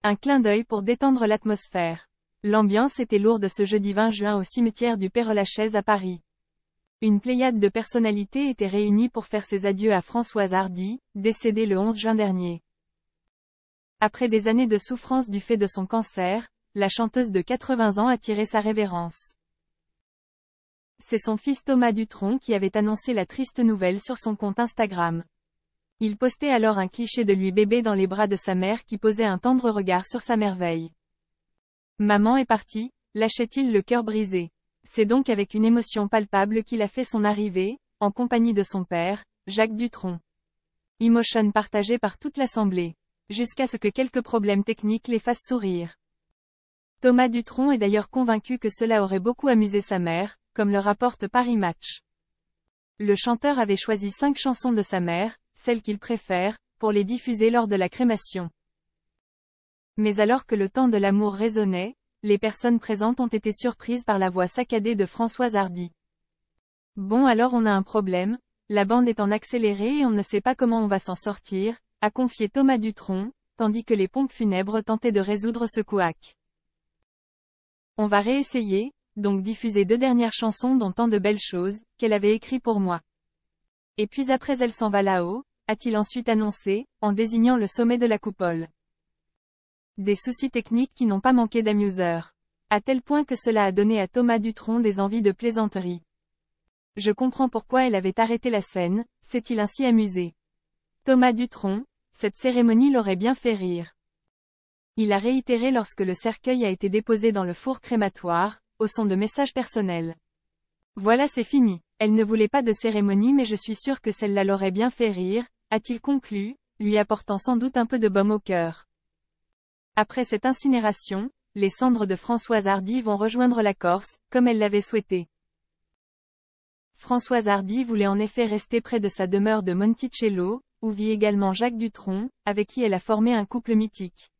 Un clin d'œil pour détendre l'atmosphère. L'ambiance était lourde ce jeudi 20 juin au cimetière du Père-Lachaise à Paris. Une pléiade de personnalités était réunie pour faire ses adieux à Françoise Hardy, décédée le 11 juin dernier. Après des années de souffrance du fait de son cancer, la chanteuse de 80 ans a tiré sa révérence. C'est son fils Thomas Dutronc qui avait annoncé la triste nouvelle sur son compte Instagram. Il postait alors un cliché de lui bébé dans les bras de sa mère qui posait un tendre regard sur sa merveille. Maman est partie, lâchait-il le cœur brisé. C'est donc avec une émotion palpable qu'il a fait son arrivée, en compagnie de son père, Jacques Dutronc. Emotion partagée par toute l'assemblée. Jusqu'à ce que quelques problèmes techniques les fassent sourire. Thomas Dutronc est d'ailleurs convaincu que cela aurait beaucoup amusé sa mère, comme le rapporte Paris Match. Le chanteur avait choisi 5 chansons de sa mère, celles qu'il préfère, pour les diffuser lors de la crémation. Mais alors que le temps de l'amour résonnait, les personnes présentes ont été surprises par la voix saccadée de Françoise Hardy. Bon alors on a un problème, la bande est en accéléré et on ne sait pas comment on va s'en sortir, a confié Thomas Dutronc, tandis que les pompes funèbres tentaient de résoudre ce couac. On va réessayer, donc diffuser 2 dernières chansons dont tant de belles choses, qu'elle avait écrit pour moi. Et puis après elle s'en va là-haut, a-t-il ensuite annoncé, en désignant le sommet de la coupole. Des soucis techniques qui n'ont pas manqué d'amuseurs. À tel point que cela a donné à Thomas Dutronc des envies de plaisanterie. Je comprends pourquoi elle avait arrêté la scène, s'est-il ainsi amusé. Thomas Dutronc, cette cérémonie l'aurait bien fait rire. Il a réitéré lorsque le cercueil a été déposé dans le four crématoire, au son de messages personnels. Voilà c'est fini. Elle ne voulait pas de cérémonie mais je suis sûr que celle-là l'aurait bien fait rire, a-t-il conclu, lui apportant sans doute un peu de baume au cœur. Après cette incinération, les cendres de Françoise Hardy vont rejoindre la Corse, comme elle l'avait souhaité. Françoise Hardy voulait en effet rester près de sa demeure de Monticello, où vit également Jacques Dutronc, avec qui elle a formé un couple mythique.